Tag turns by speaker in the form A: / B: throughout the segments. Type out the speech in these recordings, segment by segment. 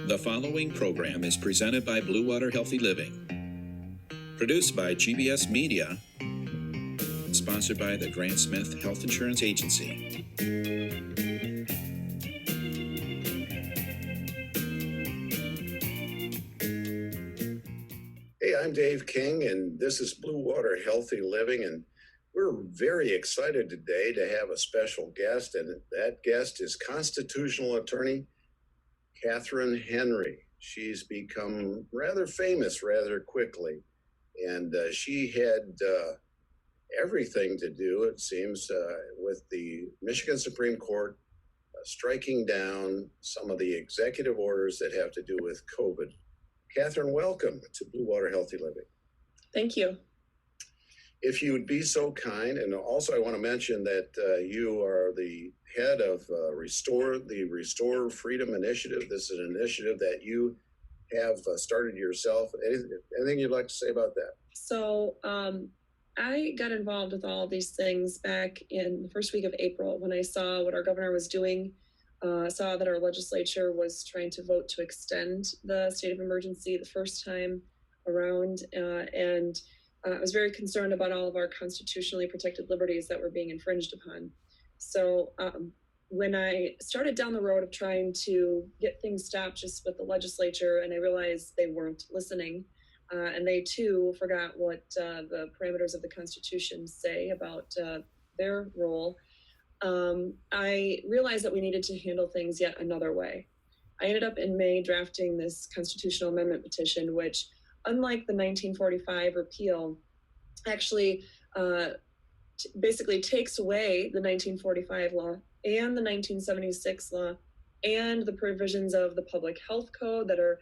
A: The following program is presented by Blue Water Healthy Living. Produced by GBS Media. Sponsored by the Grant Smith Health Insurance Agency.
B: Hey, I'm Dave King, and this is Blue Water Healthy Living, and we're very excited today to have a special guest, and that guest is constitutional attorney Katherine Henry. She's become rather famous rather quickly, and she had everything to do, it seems, with the Michigan Supreme Court striking down some of the executive orders that have to do with COVID. Katherine, welcome to Blue Water Healthy Living.
C: Thank you.
B: If you would be so kind, and also I want to mention that you are the head of the Restore Freedom Initiative. This is an initiative that you have started yourself. Anything you'd like to say about that?
C: So I got involved with all of these things back in the first week of April when I saw what our governor was doing. Saw that our legislature was trying to vote to extend the state of emergency the first time around, and I was very concerned about all of our constitutionally protected liberties that were being infringed upon. So when I started down the road of trying to get things stopped just with the legislature, and I realized they weren't listening, and they too forgot what the parameters of the Constitution say about their role, I realized that we needed to handle things yet another way. I ended up in May drafting this constitutional amendment petition, which, unlike the 1945 repeal, actually basically takes away the 1945 law and the 1976 law and the provisions of the Public Health Code that are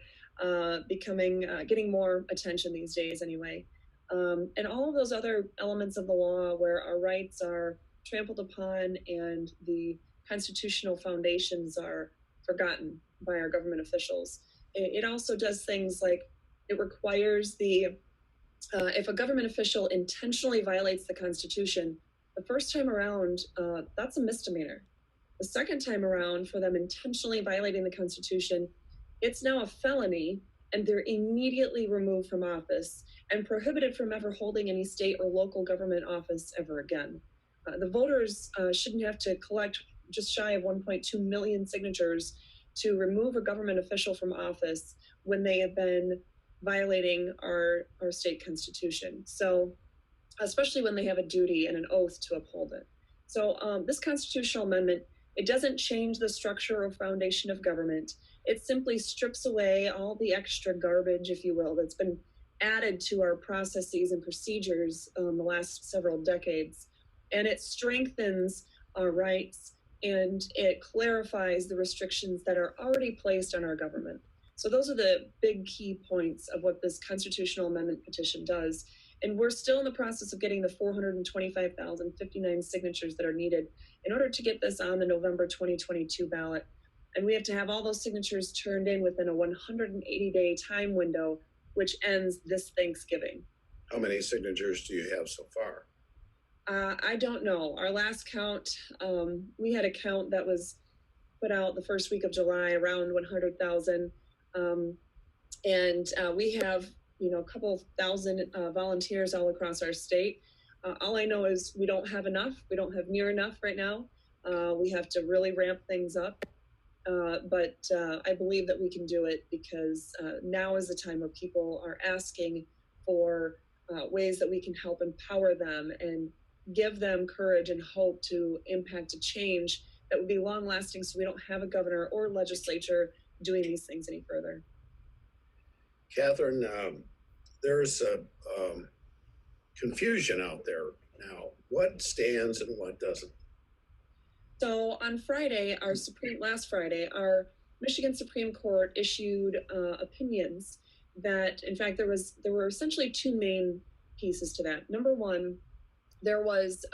C: getting more attention these days anyway. And all of those other elements of the law where our rights are trampled upon and the constitutional foundations are forgotten by our government officials. It also does things like it requires if a government official intentionally violates the Constitution, the first time around, that's a misdemeanor. The second time around, for them intentionally violating the Constitution, it's now a felony, and they're immediately removed from office and prohibited from ever holding any state or local government office ever again. The voters shouldn't have to collect just shy of 1.2 million signatures to remove a government official from office when they have been violating our state constitution. So, especially when they have a duty and an oath to uphold it. So this constitutional amendment, it doesn't change the structure or foundation of government. It simply strips away all the extra garbage, if you will, that's been added to our processes and procedures the last several decades. And it strengthens our rights, and it clarifies the restrictions that are already placed on our government. So those are the big key points of what this constitutional amendment petition does. And we're still in the process of getting the 425,059 signatures that are needed in order to get this on the November 2022 ballot. And we have to have all those signatures turned in within a 180-day time window, which ends this Thanksgiving.
B: How many signatures do you have so far?
C: I don't know. Our last count, we had a count that was put out the first week of July, around 100,000. And we have, a couple thousand volunteers all across our state. All I know is we don't have enough. We don't have near enough right now. We have to really ramp things up. But I believe that we can do it because now is the time where people are asking for ways that we can help empower them and give them courage and hope to impact a change that would be long lasting, so we don't have a governor or legislature doing these things any further.
B: Katherine, there's a confusion out there now. What stands and what doesn't?
C: So on Friday, last Friday, our Michigan Supreme Court issued opinions that, in fact, there were essentially two main pieces to that. Number one, there was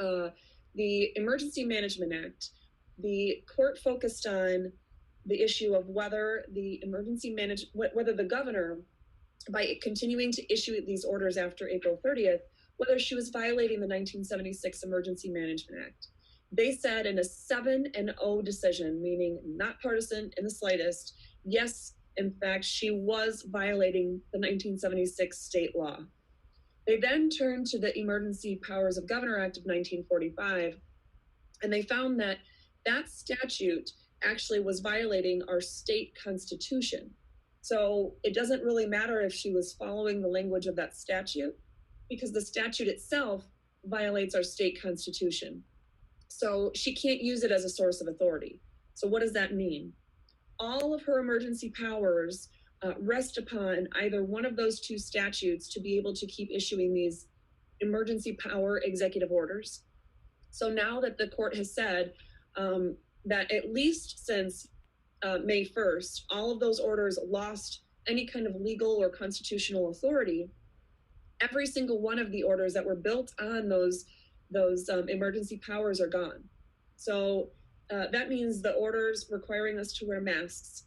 C: the Emergency Management Act. The court focused on the issue of whether whether the governor, by continuing to issue these orders after April 30th, whether she was violating the 1976 Emergency Management Act. They said in a 7-0 decision, meaning not partisan in the slightest, yes, In fact, she was violating the 1976 state law. They then turned to the Emergency Powers of Governor Act of 1945, and they found that that statute actually was violating our state constitution. So it doesn't really matter if she was following the language of that statute, because the statute itself violates our state constitution. So she can't use it as a source of authority. So what does that mean? All of her emergency powers rest upon either one of those two statutes to be able to keep issuing these emergency power executive orders. So now that the court has said that at least since May 1st, all of those orders lost any kind of legal or constitutional authority, every single one of the orders that were built on those emergency powers are gone. So that means the orders requiring us to wear masks,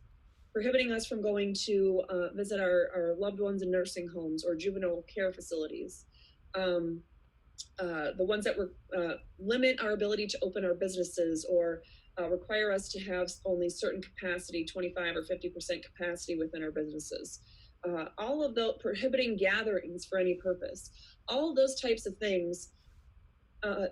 C: prohibiting us from going to visit our loved ones in nursing homes or juvenile care facilities, the ones that limit our ability to open our businesses or require us to have only certain capacity, 25 or 50% capacity within our businesses. All of the prohibiting gatherings for any purpose, all of those types of things,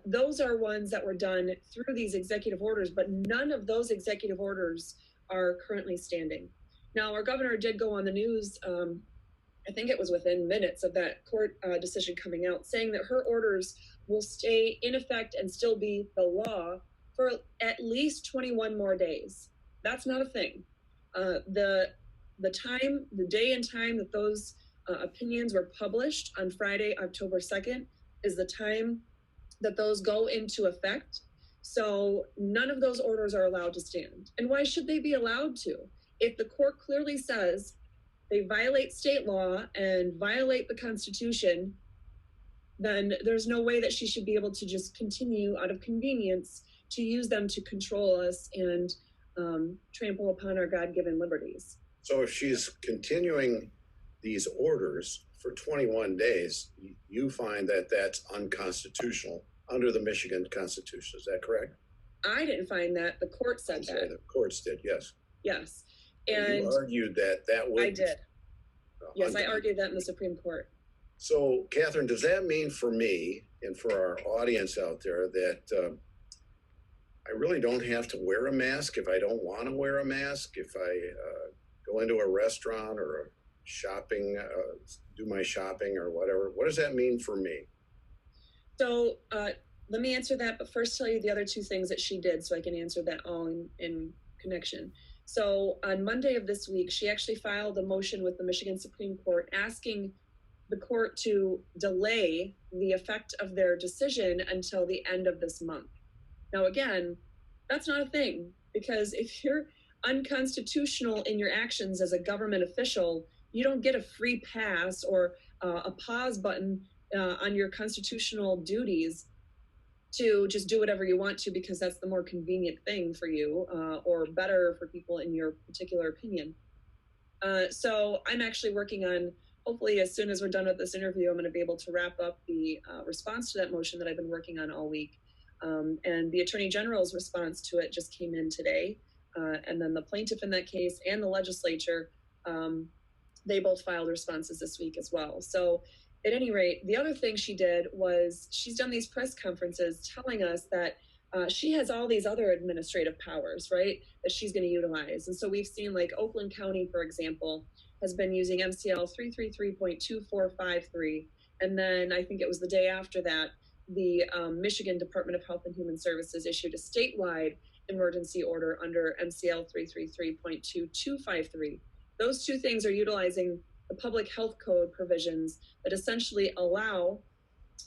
C: those are ones that were done through these executive orders, but none of those executive orders are currently standing. Now, our governor did go on the news, I think it was within minutes of that court decision coming out, saying that her orders will stay in effect and still be the law for at least 21 more days. That's not a thing. The day and time that those opinions were published on Friday, October 2nd, is the time that those go into effect. So none of those orders are allowed to stand. And why should they be allowed to? If the court clearly says they violate state law and violate the Constitution, then there's no way that she should be able to just continue out of convenience to use them to control us and trample upon our God-given liberties.
B: So if she's continuing these orders for 21 days, you find that that's unconstitutional under the Michigan Constitution. Is that correct?
C: I didn't find that. The court said that.
B: The courts did, yes.
C: Yes.
B: And you argued that would...
C: I did. Yes, I argued that in the Supreme Court.
B: So, Katherine, does that mean for me and for our audience out there that I really don't have to wear a mask if I don't want to wear a mask? If I go into a restaurant or a shopping, do my shopping or whatever, what does that mean for me?
C: So let me answer that, but first tell you the other two things that she did so I can answer that all in connection. So on Monday of this week, she actually filed a motion with the Michigan Supreme Court asking the court to delay the effect of their decision until the end of this month. Now, again, that's not a thing, because if you're unconstitutional in your actions as a government official, you don't get a free pass or a pause button on your constitutional duties to just do whatever you want to because that's the more convenient thing for you or better for people in your particular opinion. So I'm actually working on, hopefully as soon as we're done with this interview, I'm going to be able to wrap up the response to that motion that I've been working on all week. And the Attorney General's response to it just came in today. And then the plaintiff in that case and the legislature, they both filed responses this week as well. So at any rate, the other thing she did was she's done these press conferences telling us that she has all these other administrative powers, right, that she's going to utilize. And so we've seen like Oakland County, for example, has been using MCL 333.2453. And then I think it was the day after that, the Michigan Department of Health and Human Services issued a statewide emergency order under MCL 333.2253. Those two things are utilizing the public health code provisions that essentially allow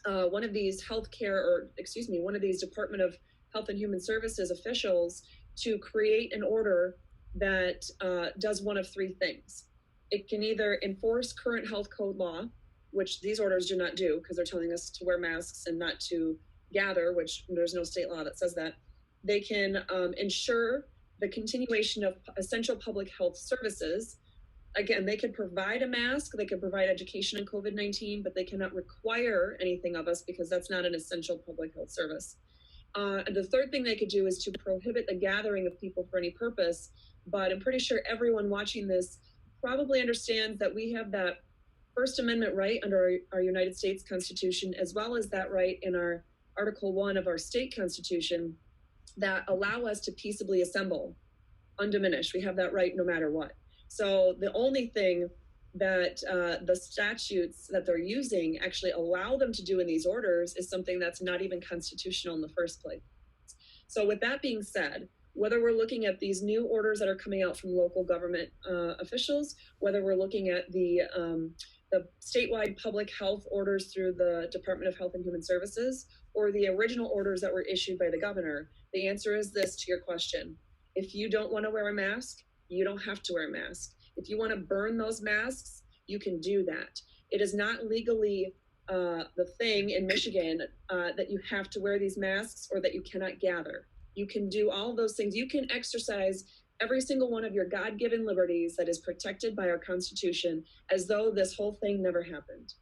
C: one of these one of these Department of Health and Human Services officials to create an order that does one of three things. It can either enforce current health code law, which these orders do not do because they're telling us to wear masks and not to gather, which there's no state law that says that. They can ensure the continuation of essential public health services. Again, they could provide a mask, they could provide education in COVID-19, but they cannot require anything of us because that's not an essential public health service. And the third thing they could do is to prohibit the gathering of people for any purpose. But I'm pretty sure everyone watching this probably understands that we have that First Amendment right under our United States Constitution, as well as that right in our Article 1 of our state constitution that allow us to peaceably assemble undiminished. We have that right no matter what. So the only thing that the statutes that they're using actually allow them to do in these orders is something that's not even constitutional in the first place. So with that being said, whether we're looking at these new orders that are coming out from local government officials, whether we're looking at the statewide public health orders through the Department of Health and Human Services, or the original orders that were issued by the governor, the answer is this to your question. If you don't want to wear a mask, you don't have to wear a mask. If you want to burn those masks, you can do that. It is not legally the thing in Michigan that you have to wear these masks or that you cannot gather. You can do all of those things. You can exercise every single one of your God-given liberties that is protected by our Constitution as though this whole thing never happened.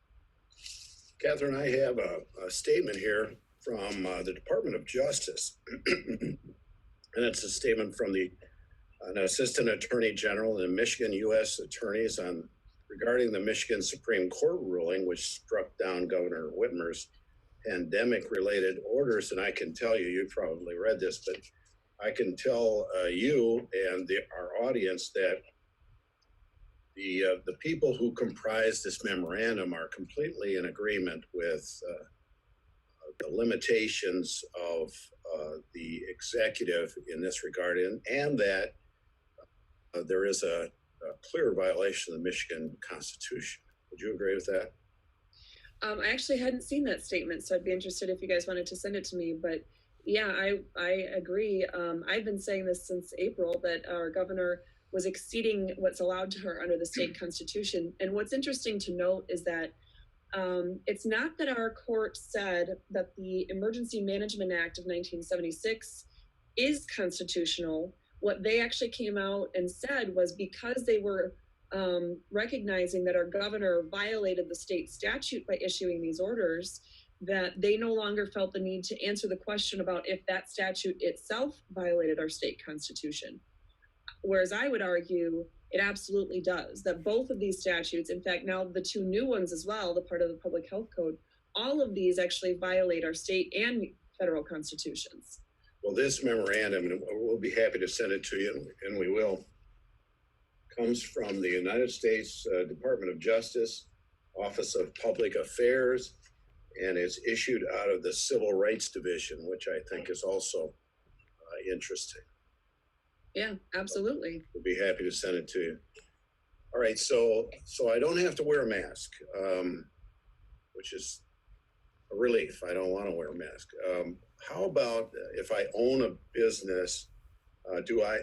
B: Catherine, I have a statement here from the Department of Justice. And it's a statement from an Assistant Attorney General and Michigan U.S. attorneys regarding the Michigan Supreme Court ruling, which struck down Governor Whitmer's pandemic-related orders. And I can tell you, you've probably read this, but I can tell you and our audience that the people who comprise this memorandum are completely in agreement with the limitations of the executive in this regard, and that there is a clear violation of the Michigan Constitution. Would you agree with that?
C: I actually hadn't seen that statement, so I'd be interested if you guys wanted to send it to me. But yeah, I agree. I've been saying this since April that our governor was exceeding what's allowed to her under the state constitution. And what's interesting to note is that it's not that our court said that the Emergency Management Act of 1976 is constitutional. What they actually came out and said was because they were recognizing that our governor violated the state statute by issuing these orders, that they no longer felt the need to answer the question about if that statute itself violated our state constitution. Whereas I would argue it absolutely does, that both of these statutes, in fact, now the two new ones as well, the part of the Public Health Code, all of these actually violate our state and federal constitutions.
B: Well, this memorandum, and we'll be happy to send it to you, and we will, comes from the United States Department of Justice, Office of Public Affairs, and is issued out of the Civil Rights Division, which I think is also interesting.
C: Yeah, absolutely.
B: We'll be happy to send it to you. All right, so I don't have to wear a mask, which is a relief. I don't want to wear a mask. How about if I own a business, do I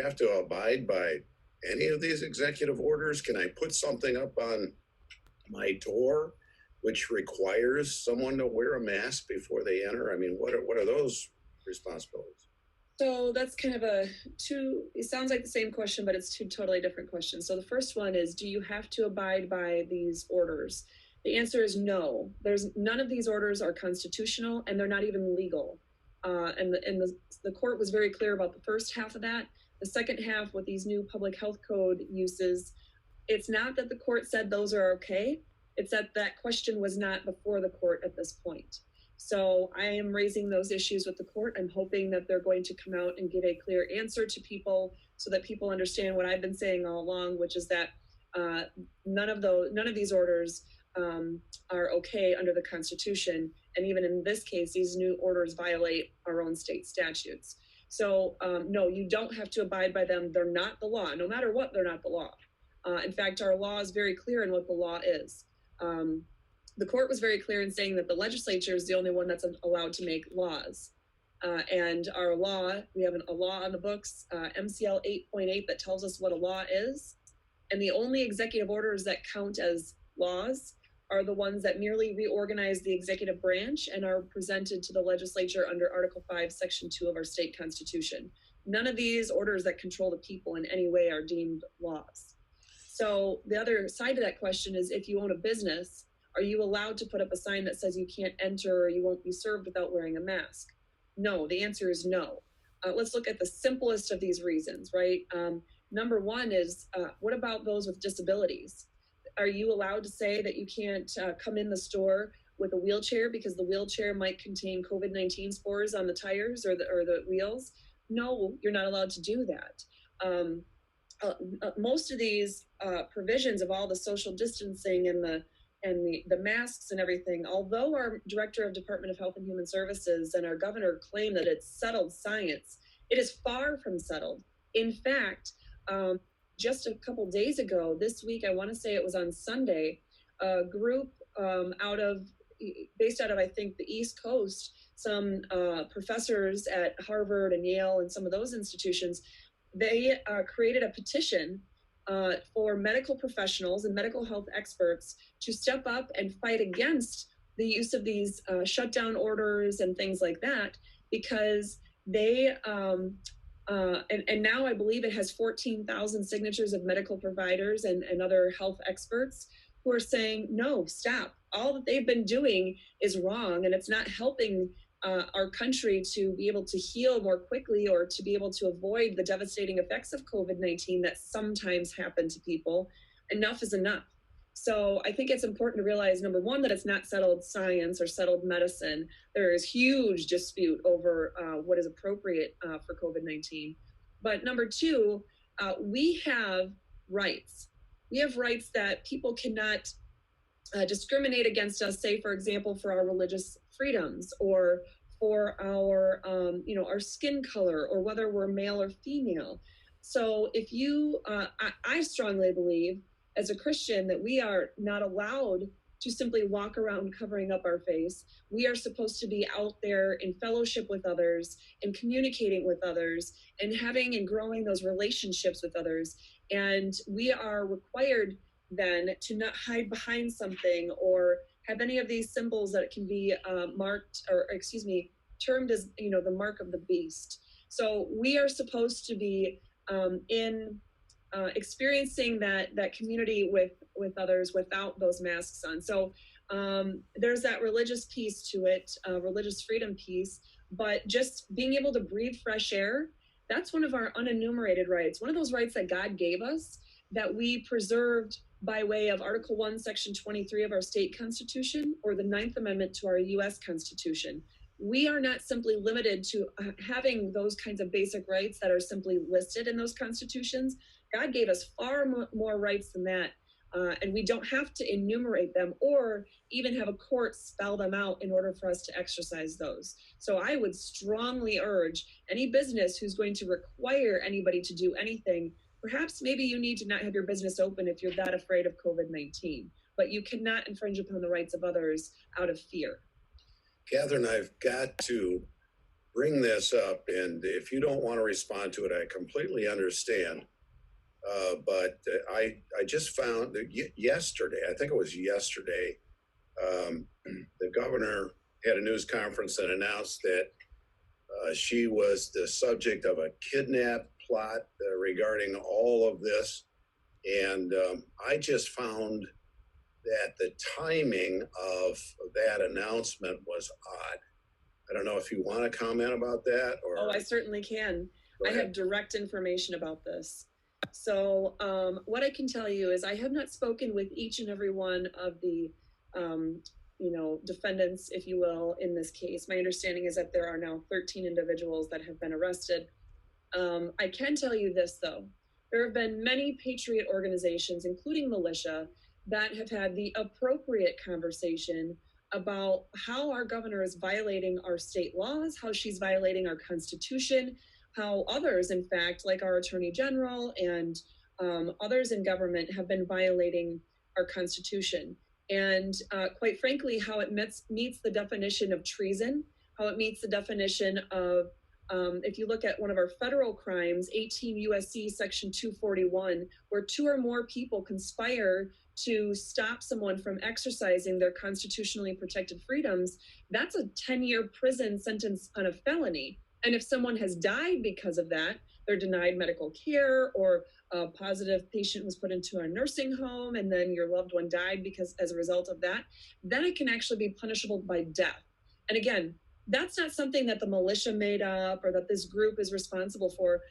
B: have to abide by any of these executive orders? Can I put something up on my door which requires someone to wear a mask before they enter? I mean, what are those responsibilities?
C: So that's kind of it sounds like the same question, but it's two totally different questions. So the first one is, do you have to abide by these orders? The answer is no. None of these orders are constitutional, and they're not even legal. And the court was very clear about the first half of that. The second half with these new public health code uses, it's not that the court said those are okay. It's that question was not before the court at this point. So I am raising those issues with the court. I'm hoping that they're going to come out and give a clear answer to people so that people understand what I've been saying all along, which is that none of these orders are okay under the Constitution. And even in this case, these new orders violate our own state statutes. So no, you don't have to abide by them. They're not the law. No matter what, they're not the law. In fact, our law is very clear in what the law is. The court was very clear in saying that the legislature is the only one that's allowed to make laws. And our law, we have a law on the books, MCL 8.8, that tells us what a law is. And the only executive orders that count as laws are the ones that merely reorganize the executive branch and are presented to the legislature under Article 5, Section 2 of our state constitution. None of these orders that control the people in any way are deemed laws. So the other side of that question is, if you own a business, are you allowed to put up a sign that says you can't enter or you won't be served without wearing a mask? No, the answer is no. Let's look at the simplest of these reasons, right? Number one is, what about those with disabilities? Are you allowed to say that you can't come in the store with a wheelchair because the wheelchair might contain COVID-19 spores on the tires or the wheels? No, you're not allowed to do that. Most of these provisions of all the social distancing and the masks and everything, although our director of Department of Health and Human Services and our governor claim that it's settled science, it is far from settled. In fact, just a couple days ago, this week, I want to say it was on Sunday, a group based out of, I think, the East Coast, some professors at Harvard and Yale and some of those institutions, they created a petition for medical professionals and medical health experts to step up and fight against the use of these shutdown orders and things like that, because they, and now I believe it has 14,000 signatures of medical providers and other health experts who are saying, no, stop. All that they've been doing is wrong, and it's not helping our country to be able to heal more quickly or to be able to avoid the devastating effects of COVID-19 that sometimes happen to people. Enough is enough. So I think it's important to realize, number one, that it's not settled science or settled medicine. There is huge dispute over what is appropriate for COVID-19. But number two, we have rights. We have rights that people cannot discriminate against us, say, for example, for our religious freedoms or for our, our skin color or whether we're male or female. So if you, I strongly believe as a Christian that we are not allowed to simply walk around covering up our face. We are supposed to be out there in fellowship with others and communicating with others and having and growing those relationships with others. And we are required then to not hide behind something or have any of these symbols that can be termed as, the mark of the beast. So we are supposed to be experiencing that community with others without those masks on. So there's that religious piece to it, religious freedom piece, but just being able to breathe fresh air, that's one of our unenumerated rights, one of those rights that God gave us that we preserved by way of Article 1, Section 23 of our state constitution or the 9th Amendment to our U.S. Constitution. We are not simply limited to having those kinds of basic rights that are simply listed in those constitutions. God gave us far more rights than that, and we don't have to enumerate them or even have a court spell them out in order for us to exercise those. So I would strongly urge any business who's going to require anybody to do anything, perhaps maybe you need to not have your business open if you're that afraid of COVID-19, but you cannot infringe upon the rights of others out of fear.
B: Catherine, I've got to bring this up, and if you don't want to respond to it, I completely understand. But I just found that yesterday, I think it was yesterday, the governor had a news conference and announced that she was the subject of a kidnap plot regarding all of this. And I just found that the timing of that announcement was odd. I don't know if you want to comment about that or.
C: Oh, I certainly can. I have direct information about this. So what I can tell you is I have not spoken with each and every one of the, defendants, if you will, in this case. My understanding is that there are now 13 individuals that have been arrested. I can tell you this, though. There have been many patriot organizations, including militia, that have had the appropriate conversation about how our governor is violating our state laws, how she's violating our Constitution, how others, in fact, like our Attorney General and others in government have been violating our Constitution. And quite frankly, how it meets the definition of treason, how it meets the definition of, if you look at one of our federal crimes, 18 U.S.C. Section 241, where two or more people conspire to stop someone from exercising their constitutionally protected freedoms, that's a 10-year prison sentence on a felony. And if someone has died because of that, they're denied medical care, or a positive patient was put into a nursing home and then your loved one died because as a result of that, then it can actually be punishable by death. And again, that's not something that the militia made up or that this group is responsible for.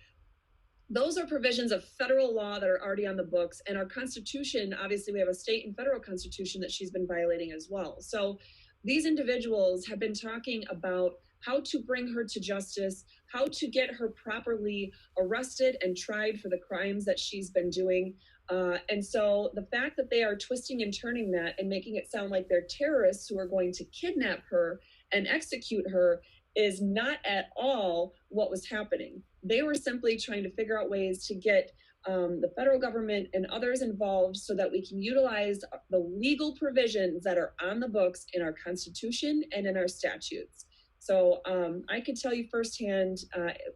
C: those are provisions of federal law that are already on the books, and our Constitution, obviously we have a state and federal Constitution that she's been violating as well. So these individuals have been talking about how to bring her to justice, how to get her properly arrested and tried for the crimes that she's been doing. And so the fact that they are twisting and turning that and making it sound like they're terrorists who are going to kidnap her and execute her is not at all what was happening. They were simply trying to figure out ways to get the federal government and others involved so that we can utilize the legal provisions that are on the books in our Constitution and in our statutes. So I could tell you firsthand,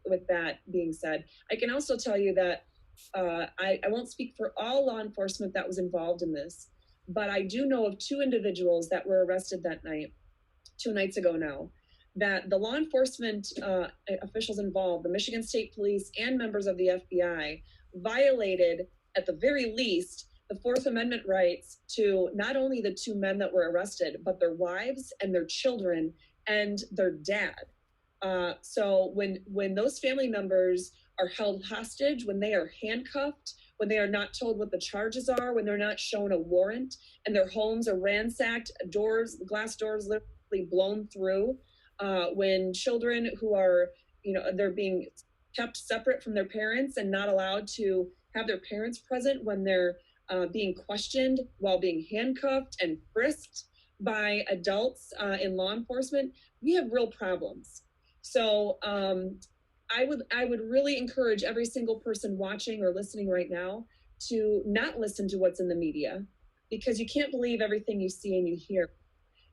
C: with that being said, I can also tell you that I won't speak for all law enforcement that was involved in this, but I do know of 2 individuals that were arrested that night, 2 nights ago now, that the law enforcement officials involved, the Michigan State Police and members of the FBI, violated, at the very least, the Fourth Amendment rights to not only the 2 men that were arrested, but their wives and their children and their dad. So when those family members are held hostage, when they are handcuffed, when they are not told what the charges are, when they're not shown a warrant, and their homes are ransacked, glass doors literally blown through, when children who are, they're being kept separate from their parents and not allowed to have their parents present when they're being questioned while being handcuffed and frisked by adults in law enforcement, we have real problems. So I would really encourage every single person watching or listening right now to not listen to what's in the media, because you can't believe everything you see and you hear.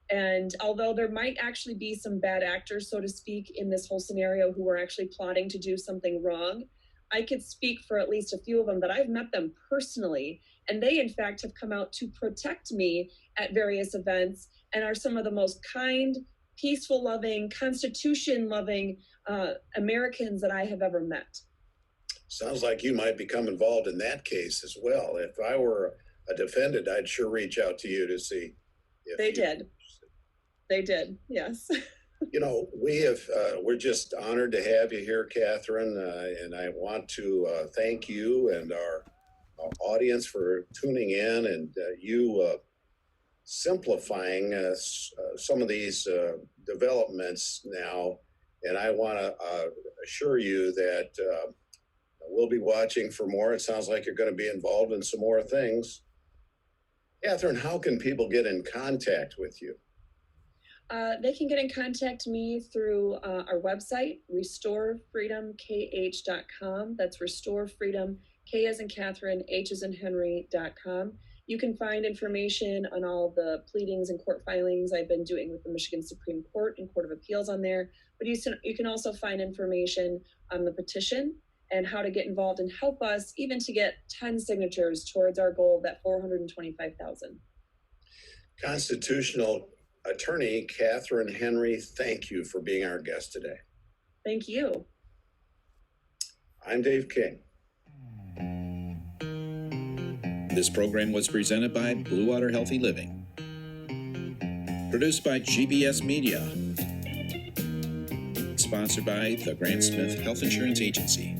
C: And although there might actually be some bad actors, so to speak, in this whole scenario who are actually plotting to do something wrong, I could speak for at least a few of them that I've met them personally. And they, in fact, have come out to protect me at various events and are some of the most kind, peaceful loving, Constitution loving Americans that I have ever met.
B: Sounds like you might become involved in that case as well. If I were a defendant, I'd sure reach out to you to see if
C: they did. They did, yes.
B: We're just honored to have you here, Katherine, and I want to thank you and our audience for tuning in and you simplifying some of these developments now. And I want to assure you that we'll be watching for more. It sounds like you're going to be involved in some more things. Katherine, how can people get in contact with you?
C: They can get in contact me through our website, restorefreedomkh.com. That's Restore Freedom, K as in Catherine, H as in Henry.com. You can find information on all the pleadings and court filings I've been doing with the Michigan Supreme Court and Court of Appeals on there. But you can also find information on the petition and how to get involved and help us even to get 10 signatures towards our goal of that 425,000.
B: Constitutional Attorney Katherine Henry, thank you for being our guest today.
C: Thank you.
B: I'm Dave King.
A: This program was presented by Blue Water Healthy Living. Produced by GBS Media. Sponsored by the Grant Smith Health Insurance Agency.